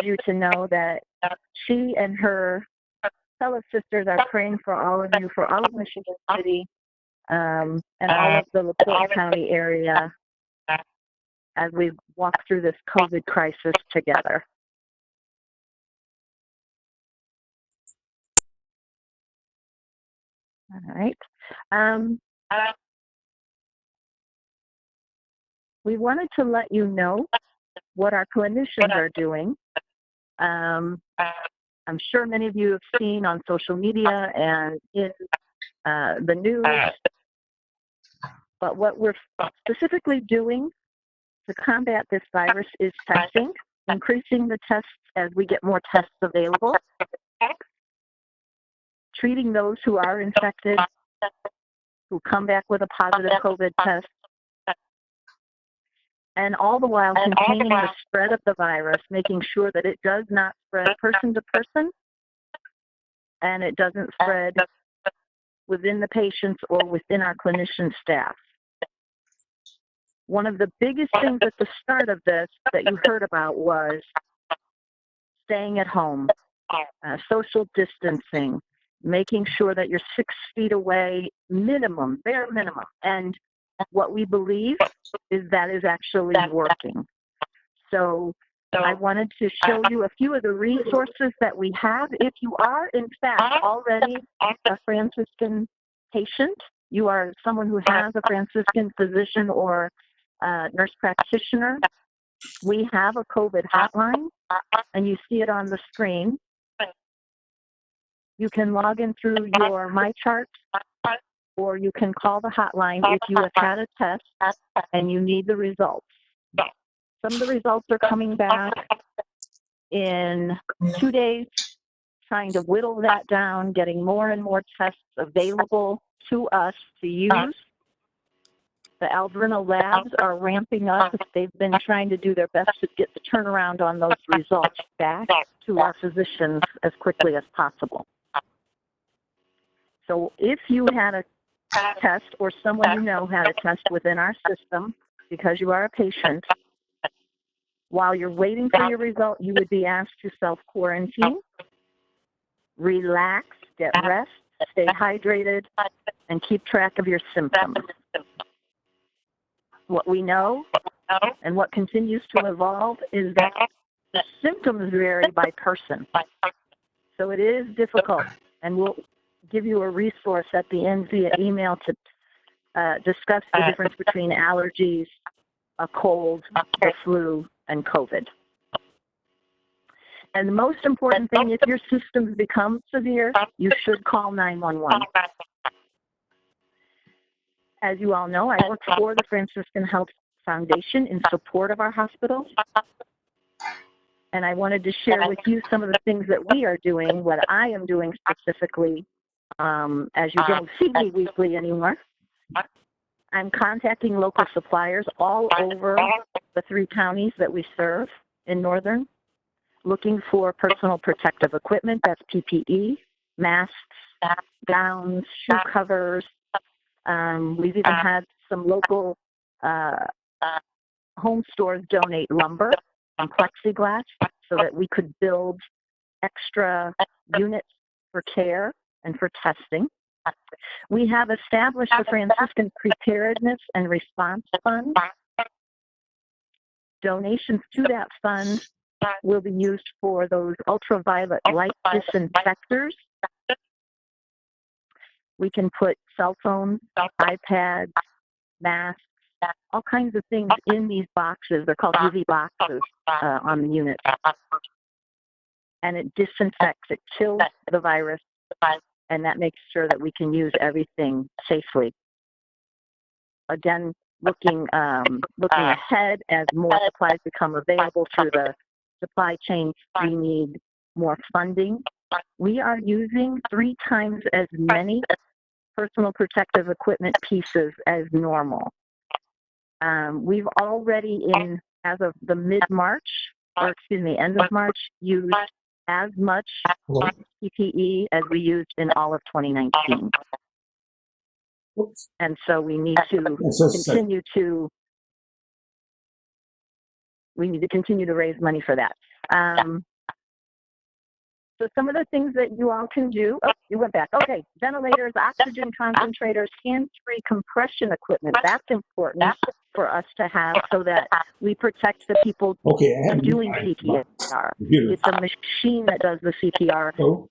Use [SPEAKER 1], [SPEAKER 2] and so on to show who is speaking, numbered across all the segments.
[SPEAKER 1] you to know that she and her fellow sisters are praying for all of you, for all of Michigan City, and all of the LaPorte County area as we walk through this COVID crisis together. All right. We wanted to let you know what our clinicians are doing. I'm sure many of you have seen on social media and in the news, but what we're specifically doing to combat this virus is testing, increasing the tests as we get more tests available, treating those who are infected, who come back with a positive COVID test, and all the while containing the spread of the virus, making sure that it does not spread person to person and it doesn't spread within the patients or within our clinician staff. One of the biggest things at the start of this that you heard about was staying at home, social distancing, making sure that you're 6 feet away, minimum, bare minimum. And what we believe is that is actually working. So I wanted to show you a few of the resources that we have. If you are, in fact, already a Franciscan patient, you are someone who has a Franciscan physician or nurse practitioner, we have a COVID hotline, and you see it on the screen. You can log in through your MyChart, or you can call the hotline if you have had a test and you need the results. Some of the results are coming back in 2 days, trying to whittle that down, getting more and more tests available to us to use. The Alverno labs are ramping up. They've been trying to do their best to get the turnaround on those results back to our physicians as quickly as possible. So if you had a test or someone you know had a test within our system because you are a patient, while you're waiting for your result, you would be asked to self-quarantine, relax, get rest, stay hydrated, and keep track of your symptoms. What we know and what continues to evolve is that the symptoms vary by person. So it is difficult, and we'll give you a resource at the end via email to discuss the difference between allergies, a cold, the flu, and COVID. And the most important thing, if your symptoms become severe, you should call 911. As you all know, I work for the Franciscan Health Foundation in support of our hospitals. And I wanted to share with you some of the things that we are doing, what I am doing specifically, as you don't see me weekly anymore. I'm contacting local suppliers all over the 3 counties that we serve in Northern, looking for personal protective equipment, that's PPE, masks, gowns, shoe covers. We've even had some local home stores donate lumber and plexiglass so that we could build extra units for care and for testing. We have established the Franciscan Preparedness and Response Fund. Donations to that fund will be used for those ultraviolet light disinfectors. We can put cell phones, iPads, masks, all kinds of things in these boxes. They're called UV boxes on the unit. And it disinfects, it kills the virus, and that makes sure that we can use everything safely. Again, looking ahead as more supplies become available through the supply chain, we need more funding. We are using 3 times as many personal protective equipment pieces as normal. We've already as of the end of March, used as much PPE as we used in all of 2019. And so we need to continue to raise money for that. So some of the things that you all can do, oh, you went back. Okay, ventilators, oxygen concentrators, hands-free compression equipment. That's important for us to have so that we protect the people doing CPR. It's a machine that does the CPR.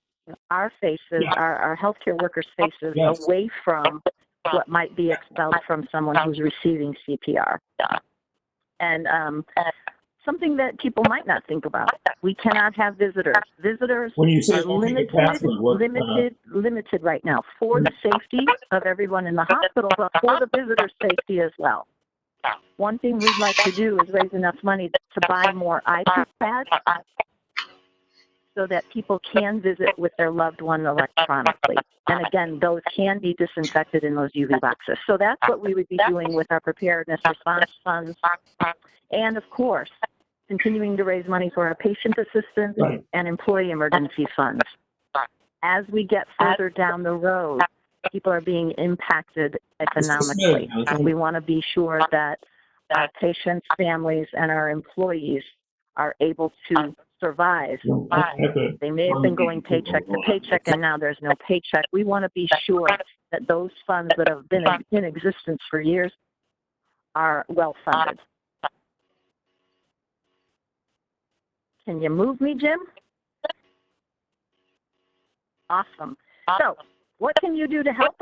[SPEAKER 1] Our faces, our healthcare workers' faces, away from what might be expelled from someone who's receiving CPR. And something that people might not think about. We cannot have visitors. Visitors
[SPEAKER 2] When you say
[SPEAKER 1] are limited right now for the safety of everyone in the hospital, but for the visitors' safety as well. One thing we'd like to do is raise enough money to buy more iPads so that people can visit with their loved one electronically. And again, those can be disinfected in those UV boxes. So that's what we would be doing with our preparedness response funds. And of course, continuing to raise money for our patient assistance and employee emergency funds. As we get further down the road, people are being impacted economically. We want to be sure that our patients, families, and our employees are able to survive. They may have been going paycheck to paycheck, and now there's no paycheck. We want to be sure that those funds that have been in existence for years are well funded. Can you move me, Jim? Awesome. So, what can you do to help?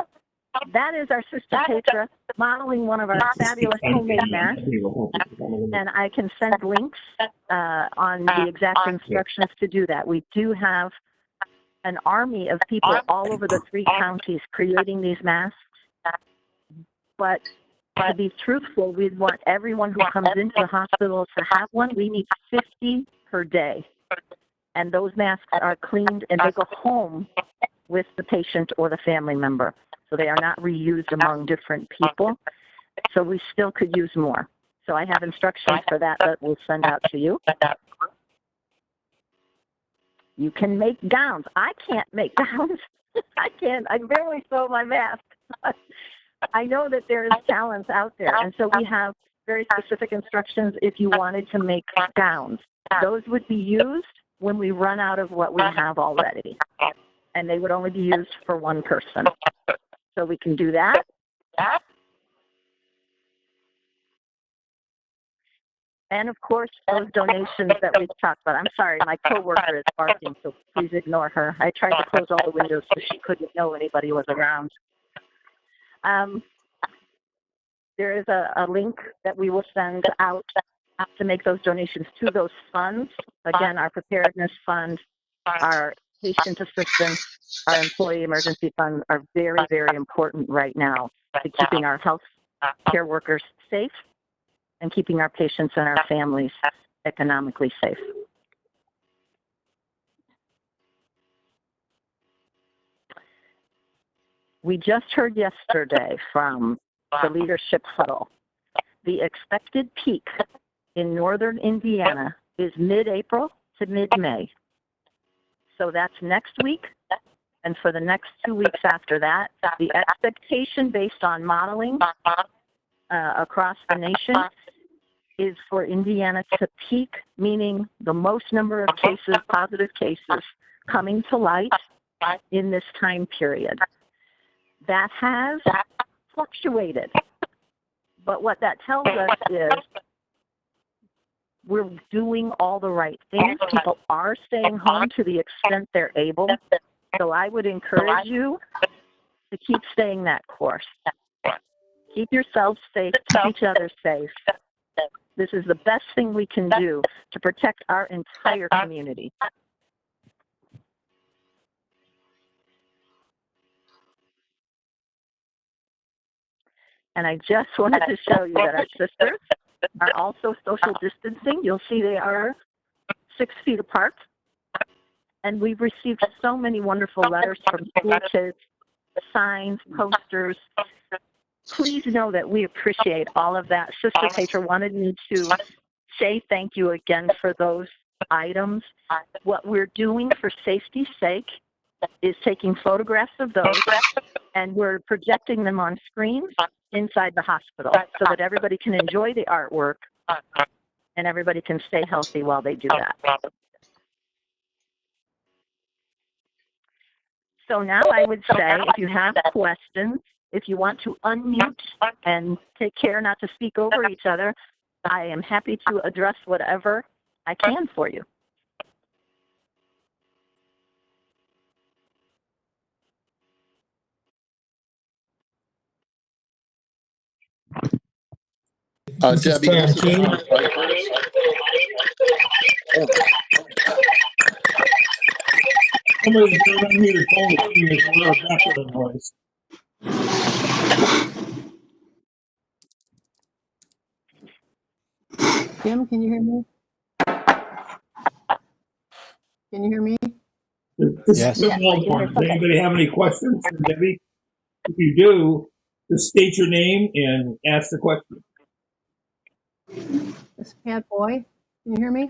[SPEAKER 1] That is our sister Petra modeling one of our fabulous homemade masks, and I can send links on the exact instructions to do that. We do have an army of people all over the 3 counties creating these masks, but to be truthful, we want everyone who comes into the hospital to have one. We need 50 per day, and those masks are cleaned and they go home with the patient or the family member. So they are not reused among different people. So we still could use more. So I have instructions for that we'll send out to you. You can make gowns. I can't make gowns. I barely sew my mask. I know that there is talent out there. And so we have very specific instructions if you wanted to make gowns. Those would be used when we run out of what we have already. And they would only be used for one person. So we can do that. And of course, those donations that we've talked about. I'm sorry, my coworker is barking, so please ignore her. I tried to close all the windows so she couldn't know anybody was around. There is a link that we will send out to make those donations to those funds. Again, our preparedness fund, our patient assistance, our employee emergency funds are very, very important right now to keeping our health care workers safe and keeping our patients and our families economically safe. We just heard yesterday from the leadership huddle. The expected peak in northern Indiana is mid-April to mid-May. So that's next week, and for the next 2 weeks after that, the expectation based on modeling across the nation is for Indiana to peak, meaning the most number of cases, positive cases, coming to light in this time period. That has fluctuated, but what that tells us is we're doing all the right things. People are staying home to the extent they're able. So I would encourage you to keep staying that course. Keep yourselves safe, keep each other safe. This is the best thing we can do to protect our entire community. And I just wanted to show you that our sisters are also social distancing. You'll see they are 6 feet apart. And we've received so many wonderful letters from school kids, signs, posters. Please know that we appreciate all of that. Sister Petra wanted me to say thank you again for those items. What we're doing for safety's sake is taking photographs of those, and we're projecting them on screens inside the hospital so that everybody can enjoy the artwork and everybody can stay healthy while they do that. So now I would say if you have questions, if you want to unmute and take care not to speak over each other, I am happy to address whatever I can for you.
[SPEAKER 2] Debbie, this is
[SPEAKER 3] Somebody's not unmuted phone. There's a lot of background noise.
[SPEAKER 4] Jim, can you hear me? Can you hear me?
[SPEAKER 3] This
[SPEAKER 2] Yes.
[SPEAKER 3] is Does anybody have any questions for Debbie? If you do, just state your name and ask the question.
[SPEAKER 4] This is Pat Boy. Can you hear me?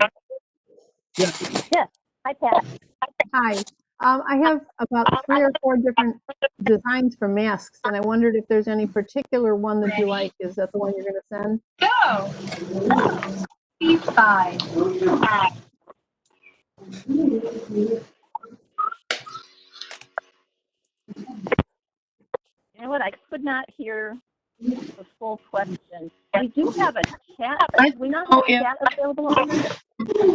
[SPEAKER 3] Yes.
[SPEAKER 1] Yes. Hi, Pat.
[SPEAKER 4] Hi. I have about 3 or 4 different designs for masks, and I wondered if there's any particular one that you like. Is that the one you're going to send?
[SPEAKER 5] Go. B5.
[SPEAKER 1] You know what? I could not hear the full question. We do have a chat.
[SPEAKER 5] I
[SPEAKER 1] Do we not
[SPEAKER 5] know
[SPEAKER 1] have a
[SPEAKER 5] if
[SPEAKER 1] chat available on this?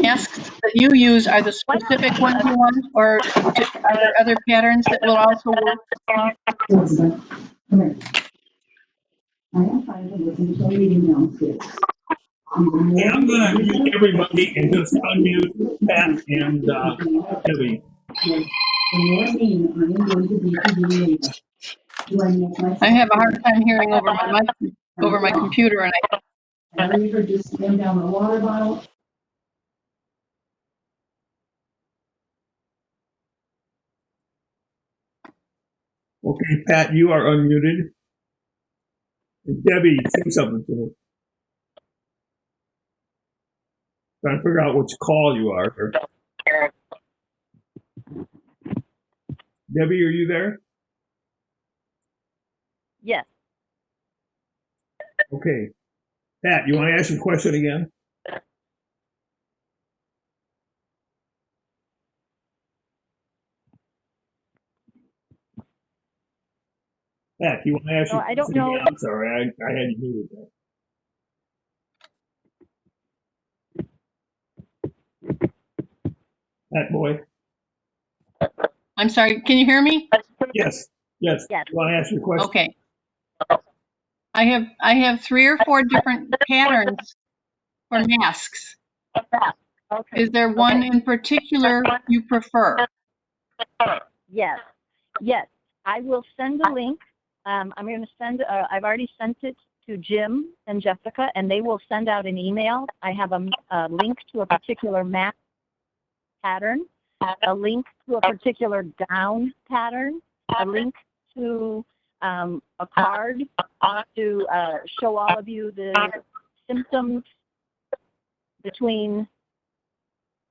[SPEAKER 5] masks that you use are the specific ones you want, or are there other patterns that will also work?
[SPEAKER 6] Elizabeth, come here. I am trying to listen to a meeting downstairs.
[SPEAKER 3] Okay, I'm going to mute everybody and just unmute Pat and Debbie.
[SPEAKER 6] When you're meeting, I am going to be to you later. Do I make myself?
[SPEAKER 5] I have a hard time hearing over my computer, and
[SPEAKER 6] I don't even just came down the water bottle.
[SPEAKER 3] Okay, Pat, you are unmuted. And Debbie, say something to me. Trying to figure out which call you are. Debbie, are you there?
[SPEAKER 1] Yes.
[SPEAKER 3] Okay. Pat, you want to ask your question again? Pat, you want to ask
[SPEAKER 1] So
[SPEAKER 3] your
[SPEAKER 1] I don't
[SPEAKER 3] question
[SPEAKER 1] know.
[SPEAKER 3] again? I'm sorry, I had you muted there. Pat boy?
[SPEAKER 5] I'm sorry, can you hear me?
[SPEAKER 3] Yes.
[SPEAKER 1] Yes.
[SPEAKER 3] You want to ask your question?
[SPEAKER 5] Okay. I have 3 or 4 different patterns for masks.
[SPEAKER 1] Okay.
[SPEAKER 5] Is there one in particular you prefer?
[SPEAKER 1] Yes. Yes. I will send a link. I'm going to send, I've already sent it to Jim and Jessica, and they will send out an email. I have a link to a particular mask pattern, a link to a particular gown pattern, a link to a card to show all of you the symptoms between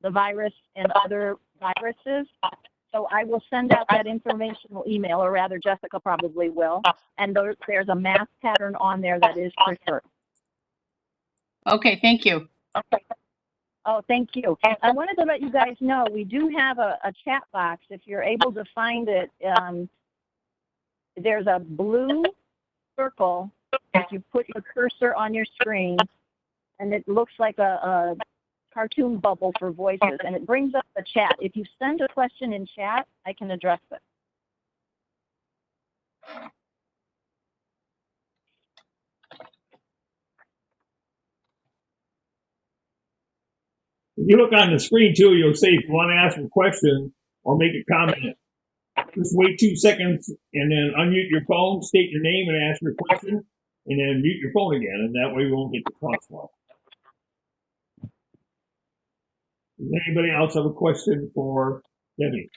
[SPEAKER 1] the virus and other viruses. So I will send out that informational email, or rather Jessica probably will, and there's a mask pattern on there that is preferred.
[SPEAKER 5] Okay, thank you.
[SPEAKER 1] Oh, thank you. I wanted to let you guys know we do have a chat box. If you're able to find it, there's a blue circle. If you put your cursor on your screen, and it looks like a cartoon bubble for voices, and it brings up the chat. If you send a question in chat, I can address it.
[SPEAKER 3] If you look on the screen too, you'll say if you want to ask a question or make a comment, just wait 2 seconds and then unmute your phone, state your name and ask your question, and then mute your phone again, and that way we won't get the crosswalk. Does anybody else have a question for Debbie?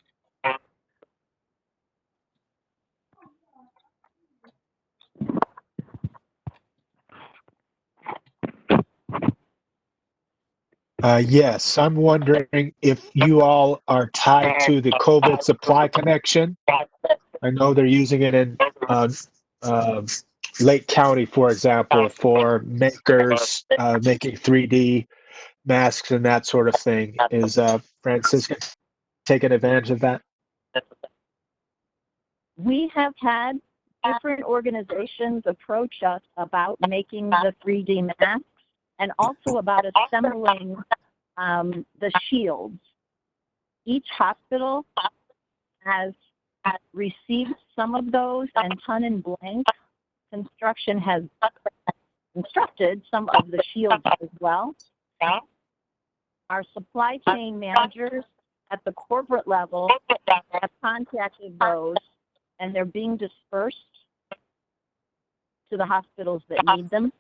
[SPEAKER 2] Yes, I'm wondering if you all are tied to the COVID supply connection. I know they're using it in Lake County, for example, for makers making 3D masks and that sort of thing. Is Franciscan taking advantage of that?
[SPEAKER 1] We have had different organizations approach us about making the 3D masks and also about assembling the shields. Each hospital has received some of those, and Ton and Blank Construction has constructed some of the shields as well. Our supply chain managers at the corporate level have contacted those, and they're being dispersed to the hospitals that need them.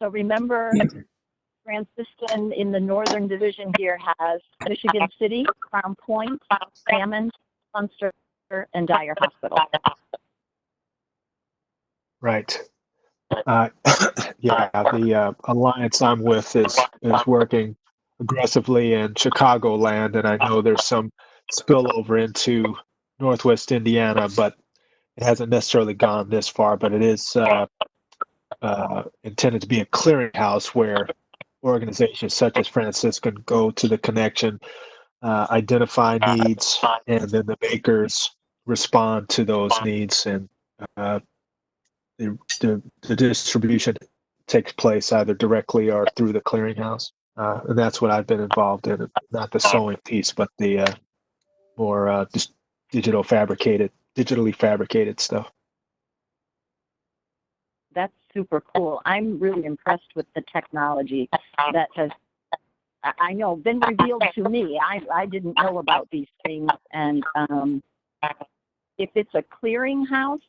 [SPEAKER 1] So remember, Franciscan in the northern division here has Michigan City, Crown Point, Salmon, Munster, and Dyer Hospital.
[SPEAKER 2] Right. Yeah, the alliance I'm with is working aggressively in Chicagoland, and I know there's some spillover into Northwest Indiana, but it hasn't necessarily gone this far. But it is intended to be a clearinghouse where organizations such as Franciscan go to the connection, identify needs, and then the makers respond to those needs, and the distribution takes place either directly or through the clearinghouse. And that's what I've been involved in, not the sewing piece, but the more just digitally fabricated stuff.
[SPEAKER 1] That's super cool. I'm really impressed with the technology that has, I know, been revealed to me. I didn't know about these things. And if it's a clearinghouse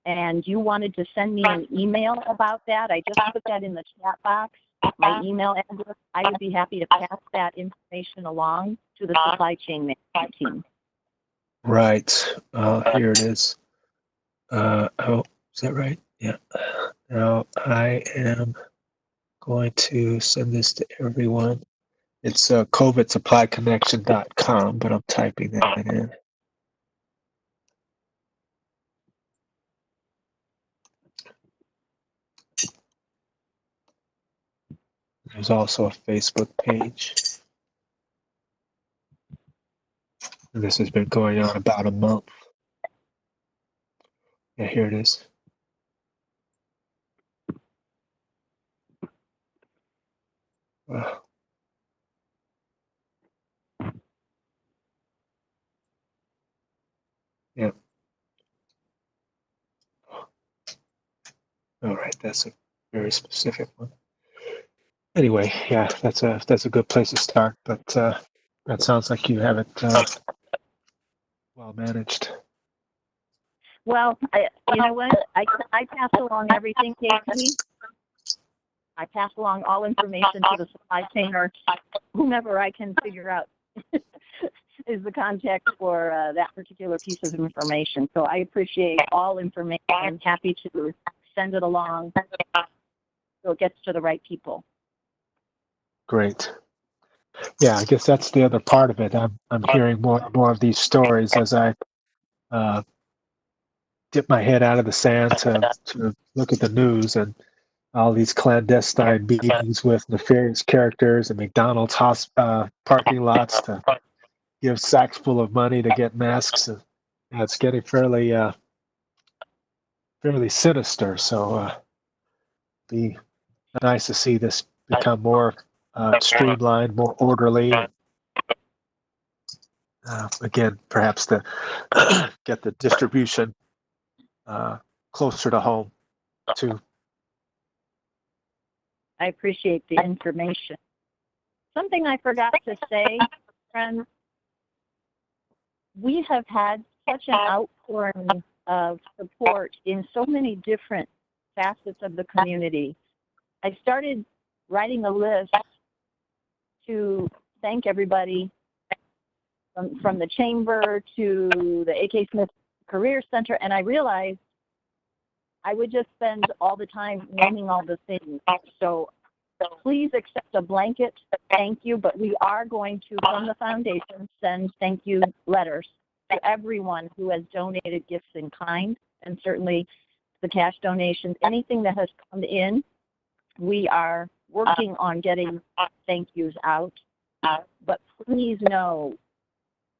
[SPEAKER 1] and you wanted to send me an email about that, I just put that in the chat box, my email address. I would be happy to pass that information along to the supply chain management team.
[SPEAKER 2] Right. Here it is. Oh, is that right? Yeah. Now I am going to send this to everyone. It's covidsupplyconnection.com, but I'm typing that in. There's also a Facebook page. And this has been going on about a month. Yeah, here it is. Wow. Yeah. All right, that's a very specific one. Anyway, yeah, that's a good place to start. But that sounds like you have it well managed.
[SPEAKER 1] Well, you know what? I pass along everything, Casey. I pass along all information to the supply chain or whomever I can figure out is the contact for that particular piece of information. So I appreciate all information. I'm happy to send it along so it gets to the right people.
[SPEAKER 2] Great. Yeah, I guess that's the other part of it. I'm hearing more and more of these stories as I dip my head out of the sand to look at the news, and all these clandestine meetings with nefarious characters and McDonald's parking lots to give sacks full of money to get masks. And it's getting fairly sinister. So be nice to see this become more streamlined, more orderly. Again, perhaps to get the distribution closer to home too.
[SPEAKER 1] I appreciate the information. Something I forgot to say, friends, we have had such an outpouring of support in so many different facets of the community. I started writing a list to thank everybody from the chamber to the A.K. Smith Career Center, and I realized I would just spend all the time naming all the things. So please accept a blanket thank you, but we are going to, from the foundation, send thank you letters to everyone who has donated gifts in kind, and certainly the cash donations, anything that has come in. We are working on getting thank yous out, but please know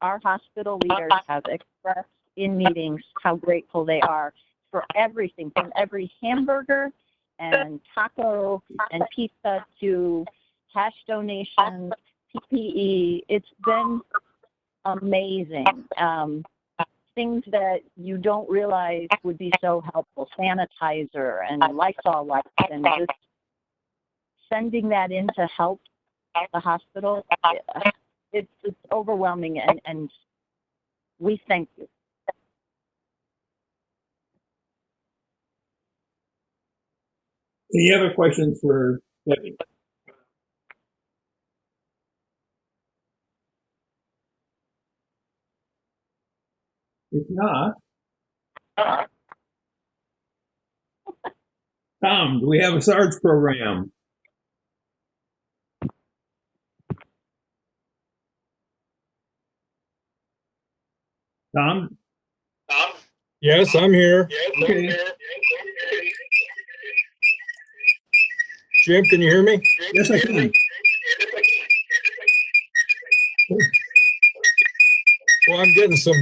[SPEAKER 1] our hospital leaders have expressed in meetings how grateful they are for everything, from every hamburger and taco and pizza to cash donations, PPE. It's been amazing. Things that you don't realize would be so helpful, sanitizer and Lysol wipes, and just sending that in to help the hospital. It's overwhelming, and we thank you.
[SPEAKER 3] Any other questions for Debbie? If not, Tom, do we have a SARS program? Tom?
[SPEAKER 7] Yes, I'm here.
[SPEAKER 3] Okay.
[SPEAKER 7] Jim, can you hear me?
[SPEAKER 3] Yes, I can.
[SPEAKER 7] Well, I'm getting some.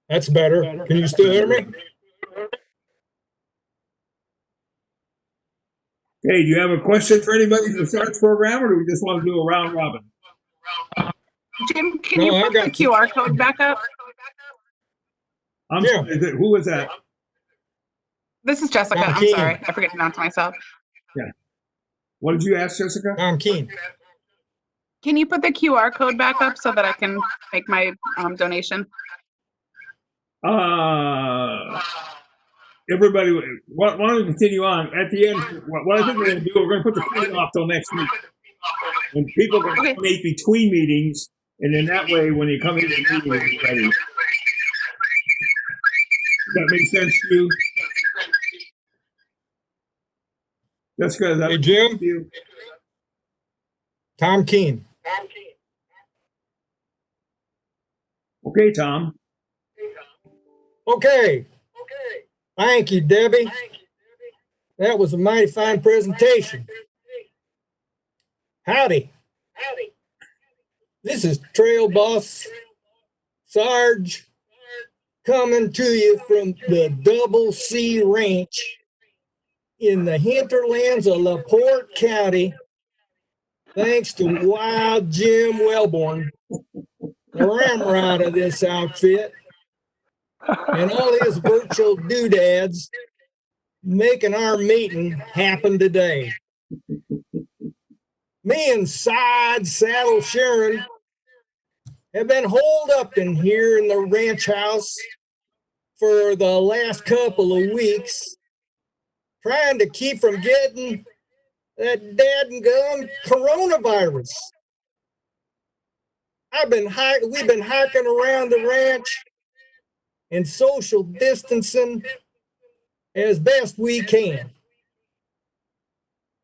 [SPEAKER 7] That's better. Can you still hear me?
[SPEAKER 3] Okay, do you have a question for anybody for the SARS program, or do we just want to do a round robin?
[SPEAKER 8] Jim, can
[SPEAKER 7] No,
[SPEAKER 8] you
[SPEAKER 7] I
[SPEAKER 8] put the
[SPEAKER 7] got you.
[SPEAKER 8] QR code back up?
[SPEAKER 3] I'm
[SPEAKER 7] Jim.
[SPEAKER 3] sorry, who was that?
[SPEAKER 8] This is Jessica.
[SPEAKER 7] Tom
[SPEAKER 8] I'm
[SPEAKER 7] Keen.
[SPEAKER 8] sorry. I forget to announce myself.
[SPEAKER 3] What did you ask, Jessica?
[SPEAKER 7] Tom Keen.
[SPEAKER 8] Can you put the QR code back up so that I can make my donation?
[SPEAKER 3] Everybody, why don't we continue on? At the end, what I think we're going to do, we're going to put the meeting off till next week. And people can
[SPEAKER 8] Okay.
[SPEAKER 3] donate between meetings, and then that way, when you come into the meeting, we'll be ready. Does that make sense to you? Jessica, does that
[SPEAKER 7] Hey,
[SPEAKER 3] make
[SPEAKER 7] Jim.
[SPEAKER 3] sense to you?
[SPEAKER 7] Tom Keen.
[SPEAKER 3] Okay, Tom.
[SPEAKER 7] Okay. Thank you, Debbie. That was a mighty fine presentation. Howdy. This is Trail Boss Sarge coming to you from the Double C Ranch in the hinterlands of LaPorte County, thanks to Wild Jim Wellborn, the ramrod of this outfit, and all his virtual doodads making our meeting happen today. Me and Side Saddle Sharon have been holed up in here in the ranch house for the last couple of weeks, trying to keep from getting that dadgum coronavirus. We've been hiking around the ranch and social distancing as best we can.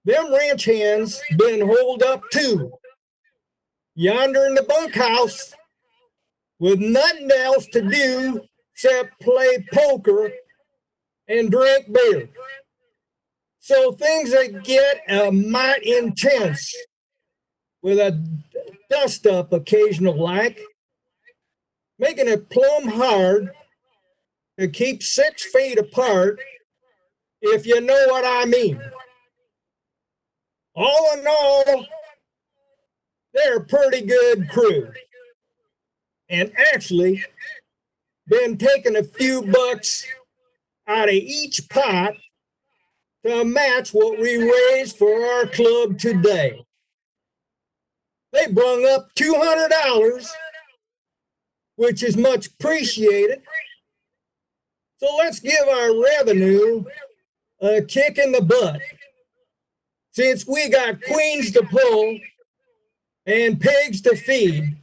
[SPEAKER 7] Them ranch hands been holed up too, yonder in the bunkhouse, with nothing else to do except play poker and drink beer. So things that get a mite intense with a dust up occasional like, making it plumb hard to keep 6 feet apart, if you know what I mean. All in all, they're a pretty good crew. And actually, been taking a few bucks out of each pot to match what we raised for our club today. They brung up $200, which is much appreciated. So let's give our revenue a kick in the butt, since we got queens to pull and pigs to feed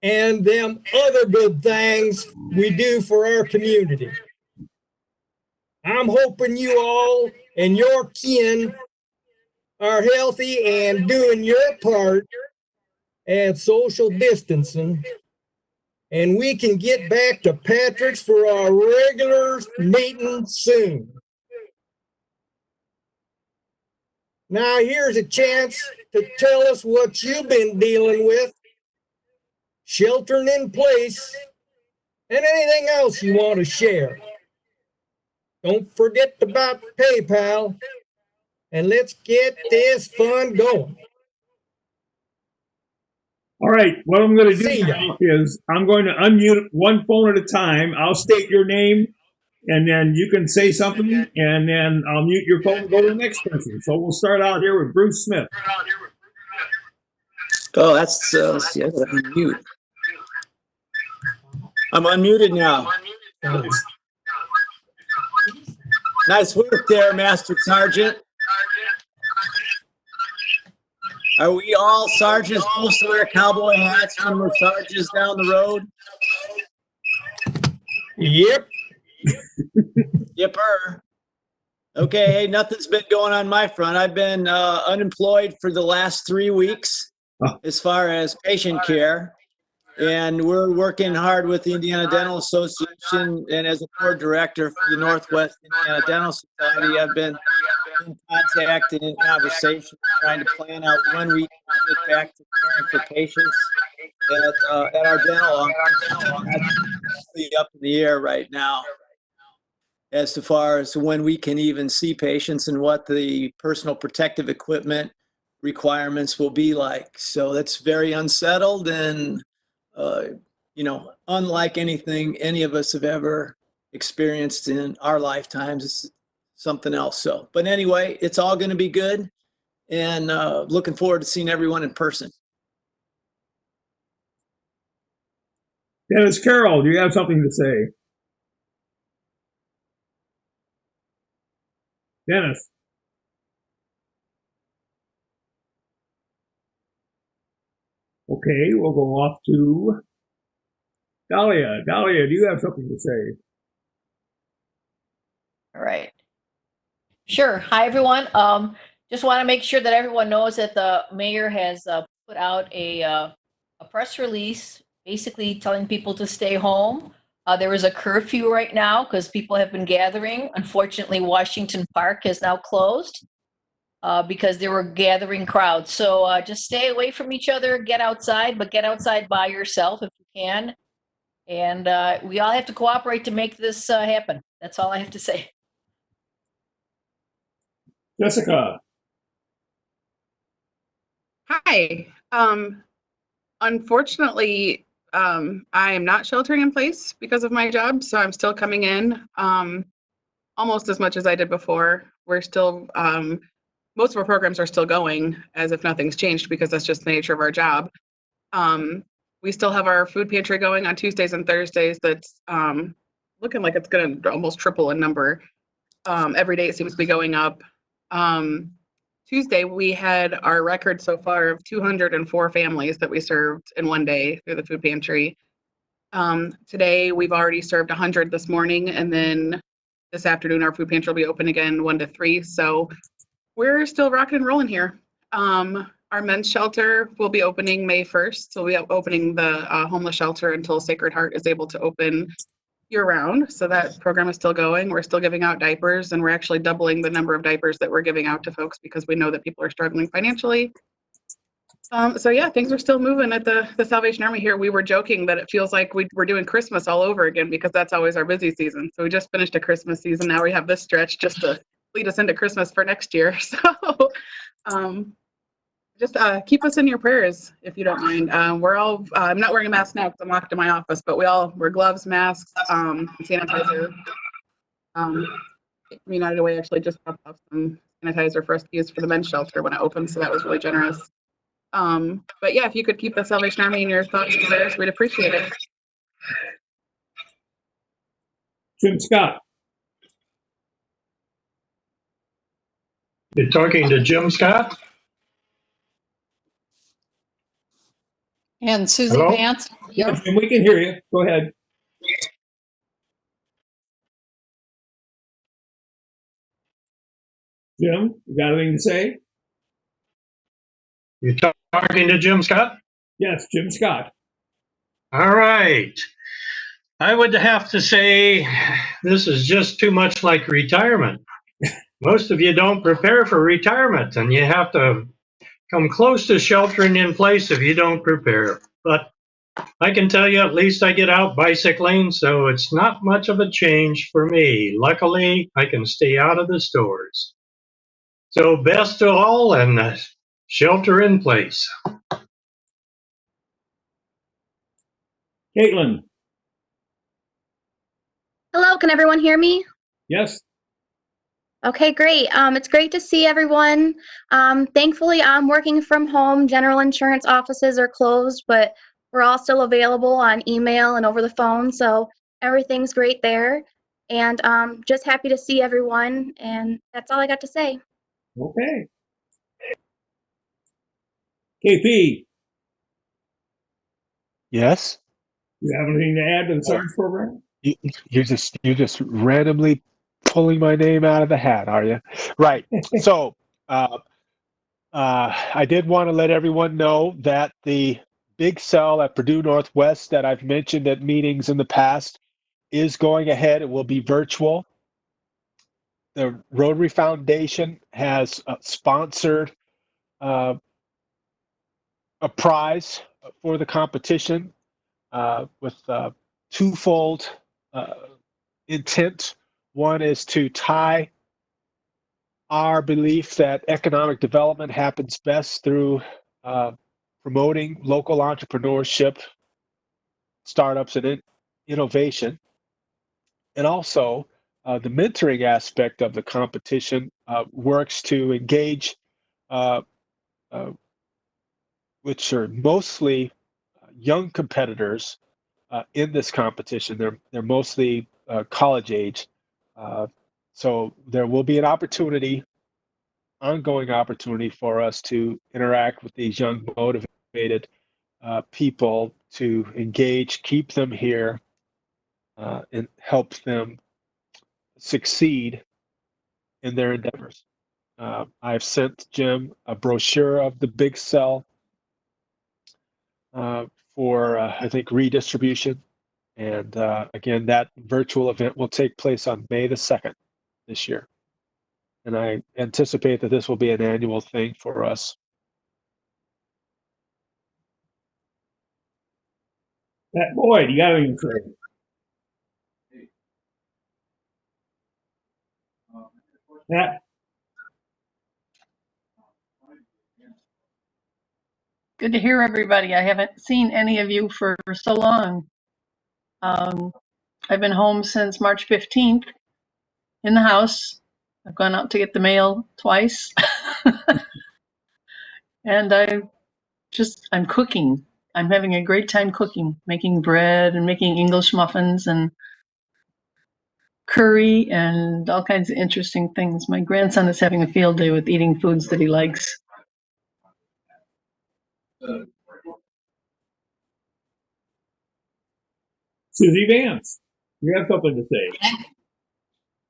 [SPEAKER 7] and them other good things we do for our community. I'm hoping you all and your kin are healthy and doing your part at social distancing, and we can get back to Patrick's for our regular meeting soon. Now here's a chance to tell us what you've been dealing with sheltering in place, and anything else you want to share. Don't forget about PayPal, and let's get this fun going.
[SPEAKER 3] All right, what I'm going to do
[SPEAKER 7] See ya.
[SPEAKER 3] now is I'm going to unmute one phone at a time. I'll state your name, and then you can say something, and then I'll mute your phone and go to the next person. So we'll start out here with Bruce Smith.
[SPEAKER 9] Oh, that's let's see, I gotta unmute. I'm unmuted now. Nice work there, Master Sergeant. Are we all sergeants posting our cowboy hats when we're sergeants down the road?
[SPEAKER 7] Yep.
[SPEAKER 9] Yipper. Okay, hey, nothing's been going on my front. I've been unemployed for the last 3 weeks as far as patient care. And we're working hard with the Indiana Dental Association, and as a board director for the Northwest Indiana Dental Society, I've been in contact and in conversation trying to plan out when we can get back to caring for patients at our dental office. That's really up in the air right now as far as when we can even see patients and what the personal protective equipment requirements will be like. So that's very unsettled and unlike anything any of us have ever experienced in our lifetimes. It's something else. So, but anyway, it's all going to be good, and looking forward to seeing everyone in person.
[SPEAKER 3] Dennis Carroll, do you have something to say? Dennis. Okay, we'll go off to Dahlia. Dahlia, do you have something to say?
[SPEAKER 10] All right. Sure. Hi, everyone. Just want to make sure that everyone knows that the mayor has put out a press release basically telling people to stay home. There is a curfew right now because people have been gathering. Unfortunately, Washington Park has now closed because they were gathering crowds. So just stay away from each other, get outside, but get outside by yourself if you can. And we all have to cooperate to make this happen. That's all I have to say.
[SPEAKER 3] Jessica.
[SPEAKER 8] Hi. Unfortunately, I am not sheltering in place because of my job, so I'm still coming in almost as much as I did before. We're still, most of our programs are still going as if nothing's changed because that's just the nature of our job. We still have our food pantry going on Tuesdays and Thursdays. That's looking like it's going to almost triple in number. Every day it seems to be going up. Tuesday, we had our record so far of 204 families that we served in one day through the food pantry. Today, we've already served 100 this morning, and then this afternoon, our food pantry will be open again 1 to 3. So we're still rocking and rolling here. Our men's shelter will be opening May 1st. So we'll be opening the homeless shelter until Sacred Heart is able to open year-round. So that program is still going. We're still giving out diapers, and we're actually doubling the number of diapers that we're giving out to folks because we know that people are struggling financially. So yeah, things are still moving at the Salvation Army here. We were joking that it feels like we're doing Christmas all over again because that's always our busy season. So we just finished a Christmas season. Now we have this stretch just to lead us into Christmas for next year. So just keep us in your prayers if you don't mind. We're all, I'm not wearing a mask now because I'm locked in my office, but we all wear gloves, masks, sanitizer. United Way actually just dropped off some sanitizer for us to use for the men's shelter when it opened, so that was really generous. But yeah, if you could keep the Salvation Army in your thoughts and prayers, we'd appreciate it.
[SPEAKER 3] Jim Scott.
[SPEAKER 11] You're talking to Jim Scott?
[SPEAKER 5] And Susie
[SPEAKER 11] Hello?
[SPEAKER 5] Vance.
[SPEAKER 3] Yeah, Jim, we can hear you. Go ahead. Jim, you got anything to say?
[SPEAKER 11] You're talking to Jim Scott?
[SPEAKER 3] Yes, Jim Scott.
[SPEAKER 11] All right. I would have to say this is just too much like retirement. Most of you don't prepare for retirement, and you have to come close to sheltering in place if you don't prepare. But I can tell you at least I get out bicycling, so it's not much of a change for me. Luckily, I can stay out of the stores. So best of all, and shelter in place.
[SPEAKER 3] Caitlin,
[SPEAKER 12] Hello, can everyone hear me?
[SPEAKER 3] yes?
[SPEAKER 12] Okay, great. It's great to see everyone. Thankfully, I'm working from home. General insurance offices are closed, but we're all still available on email and over the phone, so everything's great there. And just happy to see everyone, and that's all I got to say.
[SPEAKER 3] Okay. KP,
[SPEAKER 2] Yes.
[SPEAKER 3] you have anything to add to the SARS program?
[SPEAKER 2] You're just randomly pulling my name out of the hat, are you? Right. So, I did want to let everyone know that the big cell at Purdue Northwest that I've mentioned at meetings in the past is going ahead. It will be virtual. The Rotary Foundation has sponsored a prize for the competition with twofold intent. One is to tie our belief that economic development happens best through promoting local entrepreneurship, startups, and innovation. And also, the mentoring aspect of the competition works to engage, uh, uh, which are mostly young competitors in this competition. They're mostly college age. Uh, so there will be an opportunity, ongoing opportunity for us to interact with these young, motivated people to engage, keep them here, and help them succeed in their endeavors. I've sent Jim a brochure of the Big Cell for, I think, redistribution. And again, that virtual event will take place on May the 2nd this year. And I anticipate that this will be an annual thing for us.
[SPEAKER 3] Pat Boyd, you got anything to say? Pat?
[SPEAKER 5] Good to hear everybody. I haven't seen any of you for so long. I've been home since March 15th in the house. I've gone out to get the mail twice. And I'm cooking. I'm having a great time cooking, making bread and making English muffins and curry and all kinds of interesting things. My grandson is having a field day with eating foods that he likes.
[SPEAKER 3] Susie Vance, you have something to say.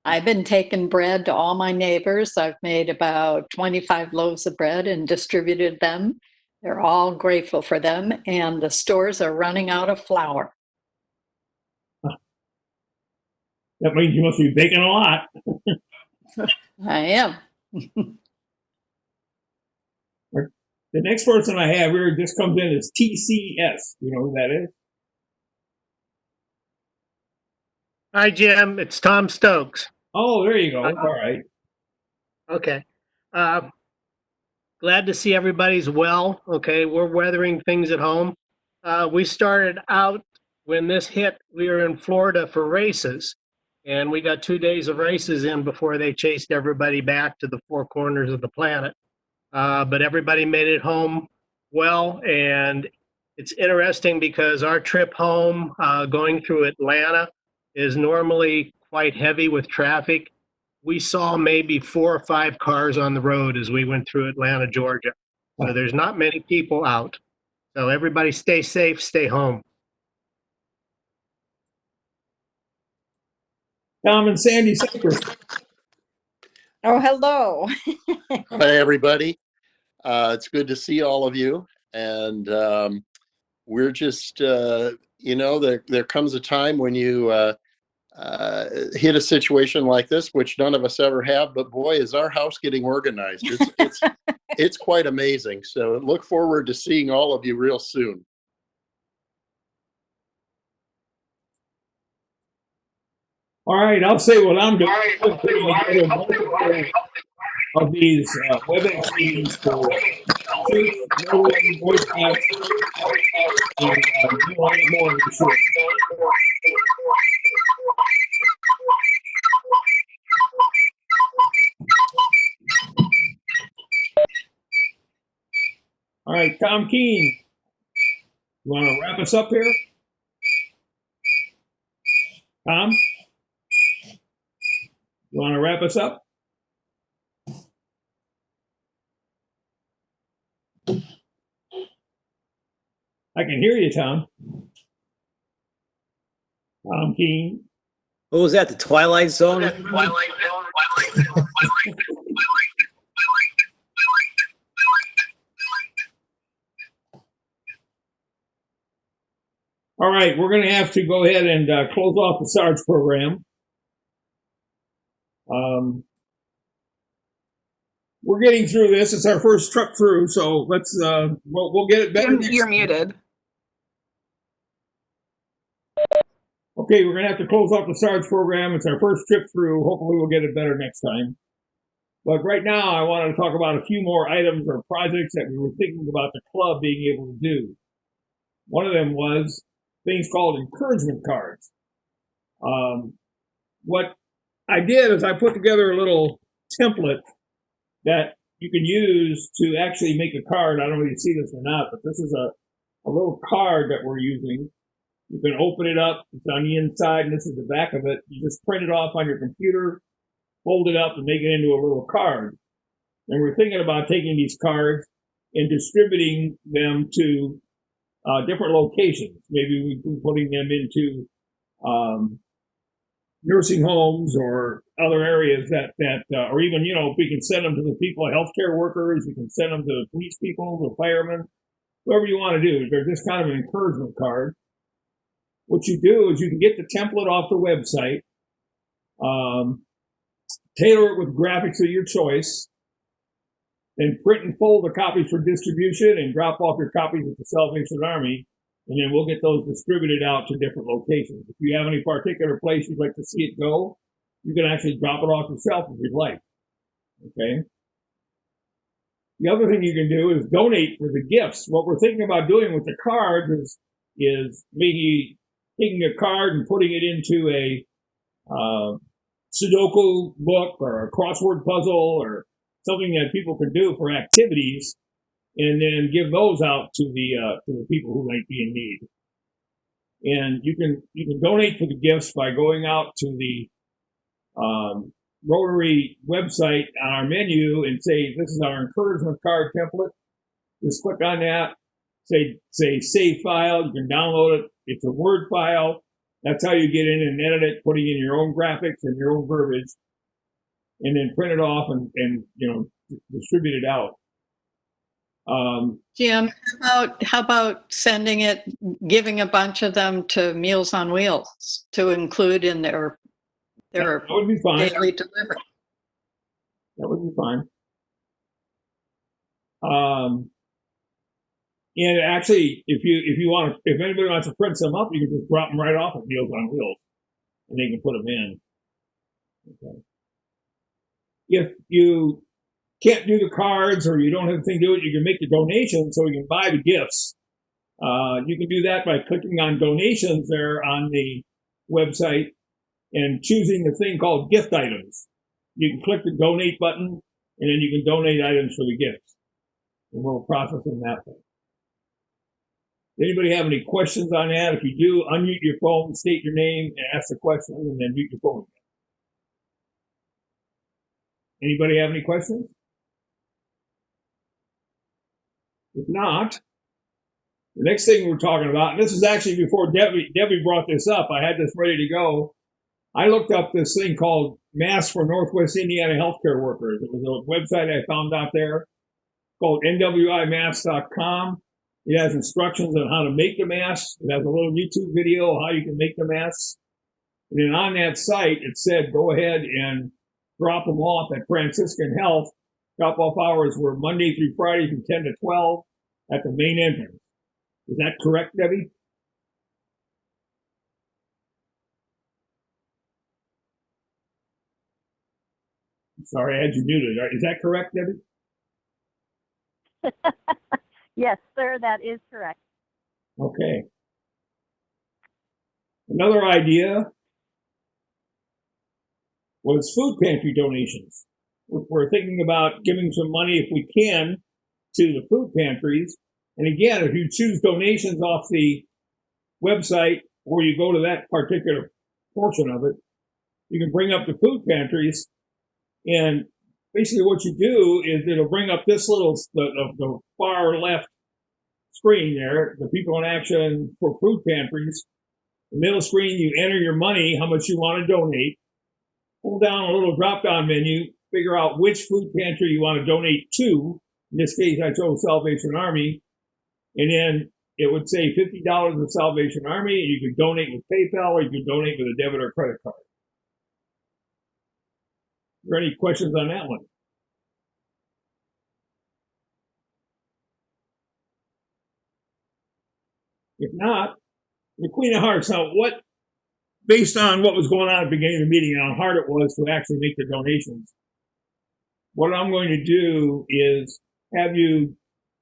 [SPEAKER 13] I've been taking bread to all my neighbors. I've made about 25 loaves of bread and distributed them. They're all grateful for them, and the stores are running out of flour.
[SPEAKER 3] That means you must be baking a lot.
[SPEAKER 13] I am.
[SPEAKER 3] The next person I have here just comes in as TCS. You know who that is?
[SPEAKER 14] Hi, Jim. It's Tom Stokes.
[SPEAKER 3] Oh, there you go. All right.
[SPEAKER 14] Okay. Glad to see everybody's well. Okay. We're weathering things at home. We started out when this hit, we were in Florida for races, and we got 2 days of races in before they chased everybody back to the four corners of the planet. But everybody made it home well, and it's interesting because our trip home going through Atlanta is normally quite heavy with traffic. We saw maybe 4 or 5 cars on the road as we went through Atlanta, Georgia. So there's not many people out. So everybody stay safe, stay home.
[SPEAKER 3] Tom and Sandy Cypress.
[SPEAKER 13] Oh, hello.
[SPEAKER 15] Hi, everybody. It's good to see all of you. And we're just, there comes a time when you hit a situation like this, which none of us ever have. But boy, is our house getting organized. It's quite amazing. So look forward to seeing all of you real soon.
[SPEAKER 3] All right, I'll say what I'm doing. I'm putting together multiple of these WebEx meetings for church, Rotary, Boy Scouts, and do a lot more for sure. All right, Tom Keene, you want to wrap us up here? Tom? You want to wrap us up? I can hear you, Tom. Tom Keene.
[SPEAKER 9] What was that, the Twilight Zone?
[SPEAKER 3] All right, we're going to have to go ahead and close off the SARS program. We're getting through this. It's our first trip through, so let's we'll get it better.
[SPEAKER 8] You're muted.
[SPEAKER 3] Okay, we're going to have to close off the SARS program. It's our first trip through. Hopefully we'll get it better next time. But right now, I wanted to talk about a few more items or projects that we were thinking about the club being able to do. One of them was things called encouragement cards. What I did is I put together a little template that you can use to actually make a card. I don't know if you see this or not, but this is a little card that we're using. You can open it up. It's on the inside, and this is the back of it. You just print it off on your computer, fold it up, and make it into a little card. And we're thinking about taking these cards and distributing them to different locations. Maybe we've been putting them into nursing homes or other areas that or even, we can send them to the people, healthcare workers. We can send them to the police people, the firemen, whoever you want to do. They're just kind of an encouragement card. What you do is you can get the template off the website, tailor it with graphics of your choice, then print and fold the copies for distribution and drop off your copies at the Salvation Army, and then we'll get those distributed out to different locations. If you have any particular place you'd like to see it go, you can actually drop it off yourself if you'd like. Okay? The other thing you can do is donate for the gifts. What we're thinking about doing with the cards is maybe taking a card and putting it into a Sudoku book or a crossword puzzle or something that people can do for activities, and then give those out to the people who might be in need. And you can donate for the gifts by going out to the Rotary website on our menu and say, this is our encouragement card template. Just click on that, say save file. You can download it. It's a Word file. That's how you get in and edit it, putting in your own graphics and your own verbiage, and then print it off and distribute it out.
[SPEAKER 13] Jim, how about sending it, giving a bunch of them to Meals on Wheels to include in their
[SPEAKER 3] that would be fine.
[SPEAKER 13] daily delivery?
[SPEAKER 3] That would be fine. And actually, if anybody wants to print some up, you can just drop them right off at Meals on Wheels, and they can put them in. Okay. If you can't do the cards or you don't have anything to do it, you can make the donation so you can buy the gifts. You can do that by clicking on donations there on the website and choosing the thing called gift items. You can click the donate button, and then you can donate items for the gifts, and we'll process them that way. Anybody have any questions on that? If you do, unmute your phone, state your name, and ask the question, and then mute your phone again. Anybody have any questions? If not, the next thing we're talking about, and this is actually before Debbie brought this up, I had this ready to go. I looked up this thing called Masks for Northwest Indiana Healthcare Workers. It was a website I found out there called nwimasks.com. It has instructions on how to make the masks. It has a little YouTube video of how you can make the masks. And then on that site, it said, go ahead and drop them off at Franciscan Health. Drop-off hours were Monday through Friday from 10 to 12 at the main entrance. Is that correct, Debbie? Sorry, I had you muted. Is that correct, Debbie?
[SPEAKER 1] Yes, sir, that is correct.
[SPEAKER 3] Okay. Another idea was food pantry donations. We're thinking about giving some money, if we can, to the food pantries. And again, if you choose donations off the website, or you go to that particular portion of it, you can bring up the food pantries. And basically what you do is it'll bring up this little, the far left screen there, the people in action for food pantries. The middle screen, you enter your money, how much you want to donate. Pull down a little drop-down menu, figure out which food pantry you want to donate to. In this case, I chose Salvation Army. And then it would say $50 to Salvation Army, and you could donate with PayPal, or you could donate with a debit or credit card. Are there any questions on that one? If not, the Queen of Hearts. Now, based on what was going on at the beginning of the meeting and how hard it was to actually make the donations, what I'm going to do is have you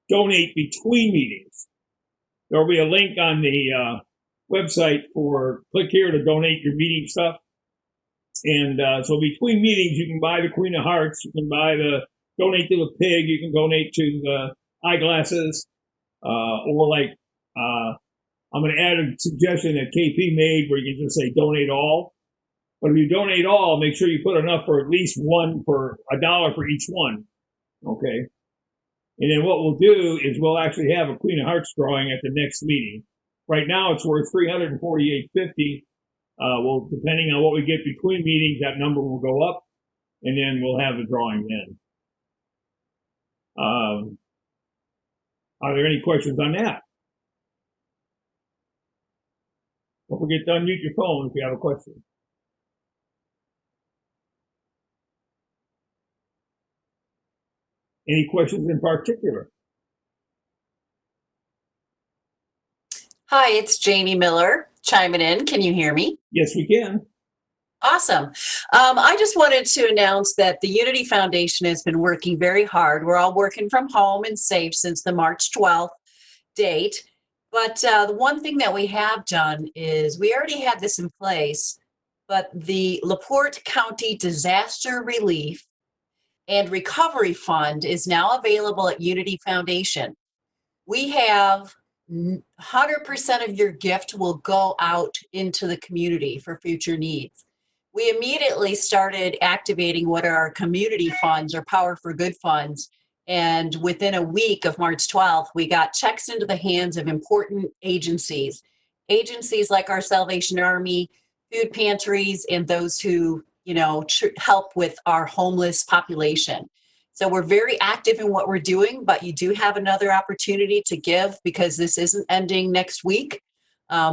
[SPEAKER 3] donate between meetings. There will be a link on the website for click here to donate your meeting stuff. And so between meetings, you can buy the Queen of Hearts, you can donate to the pig, you can donate to the eyeglasses, or like, I'm going to add a suggestion that KP made where you can just say donate all. But if you donate all, make sure you put enough for at least $1 for each one. Okay. And then what we'll do is we'll actually have a Queen of Hearts drawing at the next meeting. Right now it's worth $348.50. Well, depending on what we get between meetings, that number will go up, and then we'll have the drawing then. Are there any questions on that? Don't forget to unmute your phone if you have a question. Any questions in particular?
[SPEAKER 16] Hi, it's Jamie Miller chiming in. Can you hear me?
[SPEAKER 3] Yes, we can.
[SPEAKER 16] Awesome. I just wanted to announce that the Unity Foundation has been working very hard. We're all working from home and safe since the March 12th date. But the one thing that we have done is we already had this in place, but the LaPorte County Disaster Relief and Recovery Fund is now available at Unity Foundation. We have 100% of your gift will go out into the community for future needs. We immediately started activating what are our community funds or Power for Good funds. And within a week of March 12th, we got checks into the hands of important agencies like our Salvation Army, food pantries, and those who, help with our homeless population. So we're very active in what we're doing, but you do have another opportunity to give because this isn't ending next week.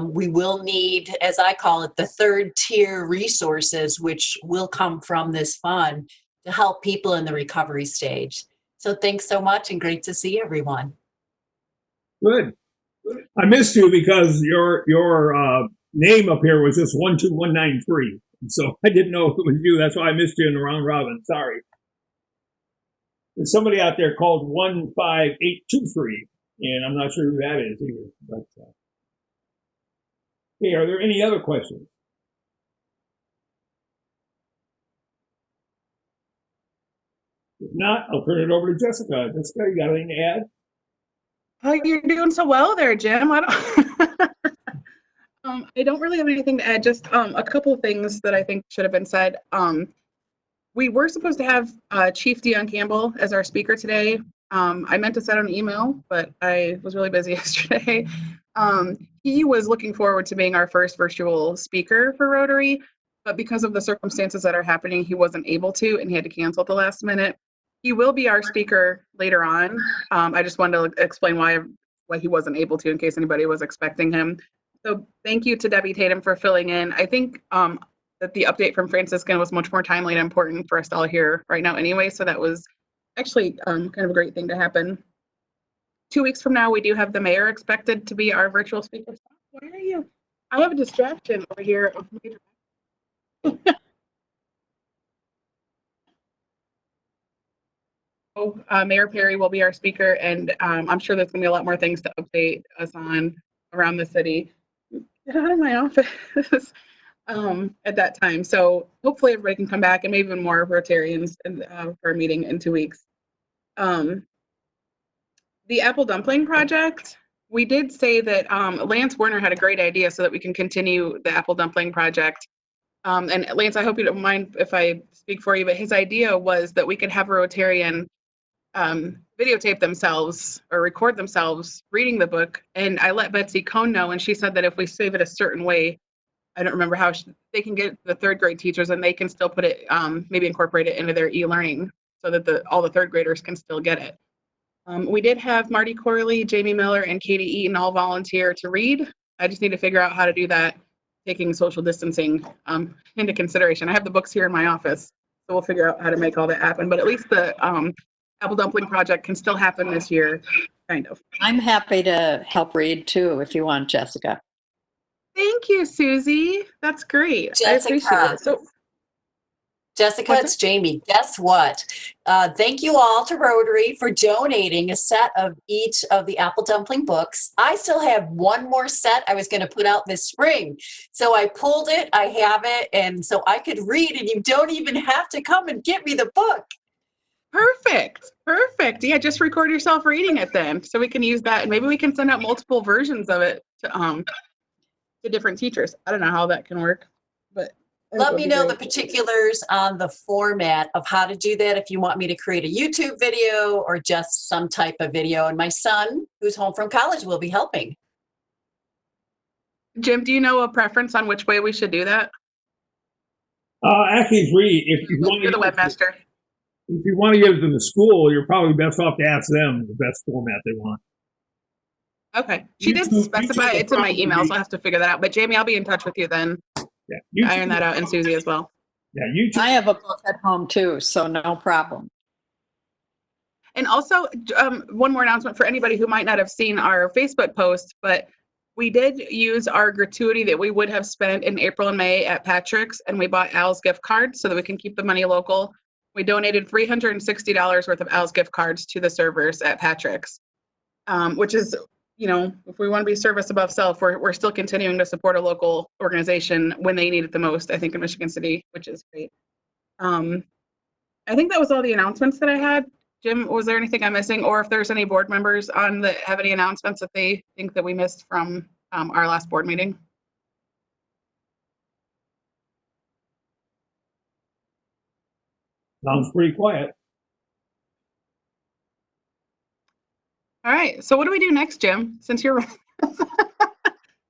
[SPEAKER 16] We will need, as I call it, the third tier resources, which will come from this fund to help people in the recovery stage. So thanks so much and great to see everyone.
[SPEAKER 3] Good. I missed you because your name up here was just 12193. So I didn't know if it was you. That's why I missed you in the round robin. Sorry. There's somebody out there called 15823, and I'm not sure who that is either. But hey, are there any other questions? If not, I'll turn it over to Jessica. Jessica, you got anything to add?
[SPEAKER 8] Oh, you're doing so well there, Jim. I don't really have anything to add. Just a couple of things that I think should have been said. We were supposed to have Chief Dion Campbell as our speaker today. I meant to send an email, but I was really busy yesterday. He was looking forward to being our first virtual speaker for Rotary, but because of the circumstances that are happening, he wasn't able to, and he had to cancel at the last minute. He will be our speaker later on. I just wanted to explain why he wasn't able to in case anybody was expecting him. So thank you to Debbie Tatum for filling in. I think that the update from Franciscan was much more timely and important for us all here right now anyway, so that was actually kind of a great thing to happen. 2 weeks from now, we do have the mayor expected to be our virtual speaker. Why are you? I have a distraction over here. Mayor Perry will be our speaker, and I'm sure there's going to be a lot more things to update us on around the city. Get out of my office at that time. So hopefully everybody can come back, and maybe even more Rotarians for a meeting in 2 weeks. The Apple Dumpling Project, we did say that Lance Werner had a great idea so that we can continue the Apple Dumpling Project. And Lance, I hope you don't mind if I speak for you, but his idea was that we could have a Rotarian videotape themselves or record themselves reading the book. And I let Betsy Cohn know, and she said that if we save it a certain way, I don't remember how, they can get the third grade teachers and they can still put it, maybe incorporate it into their e-learning so that all the third graders can still get it. We did have Marty Corley, Jamie Miller, and Katie Eaton all volunteer to read. I just need to figure out how to do that, taking social distancing into consideration. I have the books here in my office, so we'll figure out how to make all that happen. But at least the Apple Dumpling Project can still happen this year, kind of.
[SPEAKER 13] I'm happy to help read too, if you want, Jessica.
[SPEAKER 8] Thank you, Susie. That's great.
[SPEAKER 16] Jessica,
[SPEAKER 8] I appreciate it. So,
[SPEAKER 16] Jessica, it's Jamie. Guess what? Thank you all to Rotary for donating a set of each of the Apple Dumpling books. I still have one more set I was going to put out this spring. So I pulled it, I have it, and so I could read, and you don't even have to come and get me the book.
[SPEAKER 8] Perfect. Perfect. Yeah, just record yourself reading it then, so we can use that, and maybe we can send out multiple versions of it to different teachers. I don't know how that can work, but
[SPEAKER 16] let me know the particulars on the format of how to do that if you want me to create a YouTube video or just some type of video. And my son, who's home from college, will be helping.
[SPEAKER 8] Jim, do you know a preference on which way we should do that?
[SPEAKER 3] Actually, it's really, if you want
[SPEAKER 8] You're the webmaster.
[SPEAKER 3] If you want to give it to the school, you're probably best off to ask them the best format they want.
[SPEAKER 8] Okay. She did specify it's in my email, so I have to figure that out. But Jamie, I'll be in touch with you then.
[SPEAKER 3] Yeah,
[SPEAKER 8] iron that out, and Susie as well.
[SPEAKER 3] Yeah, YouTube.
[SPEAKER 13] I have a book at home too, so no problem.
[SPEAKER 8] And also, one more announcement for anybody who might not have seen our Facebook post, but we did use our gratuity that we would have spent in April and May at Patrick's, and we bought Al's gift cards so that we can keep the money local. We donated $360 worth of Al's gift cards to the servers at Patrick's, which is, you know, if we want to be service above self, we're still continuing to support a local organization when they need it the most, I think, in Michigan City, which is great. I think that was all the announcements that I had. Jim, was there anything I'm missing? Or if there's any board members on that have any announcements that they think that we missed from our last board meeting?
[SPEAKER 3] Sounds pretty quiet.
[SPEAKER 8] All right, so what do we do next, Jim? Since you're, do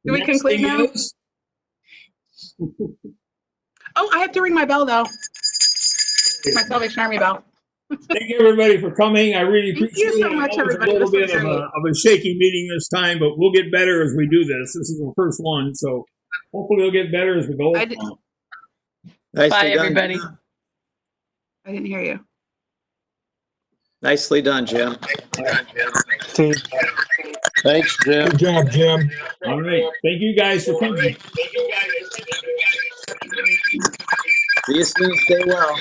[SPEAKER 8] we conclude now? Oh, I have to ring my bell though. My Salvation Army bell.
[SPEAKER 3] Thank you, everybody, for coming. I really appreciate it.
[SPEAKER 8] Thank you so much, everybody.
[SPEAKER 3] It was a little bit of a shaky meeting this time, but we'll get better as we do this. This is the first one, so hopefully it'll get better as we go.
[SPEAKER 9] Bye, everybody.
[SPEAKER 8] I didn't hear you.
[SPEAKER 9] Nicely done, Jim.
[SPEAKER 15] Thanks, Jim.
[SPEAKER 7] Good job, Jim.
[SPEAKER 3] All right. Thank you guys for coming.
[SPEAKER 9] See you soon. Stay well.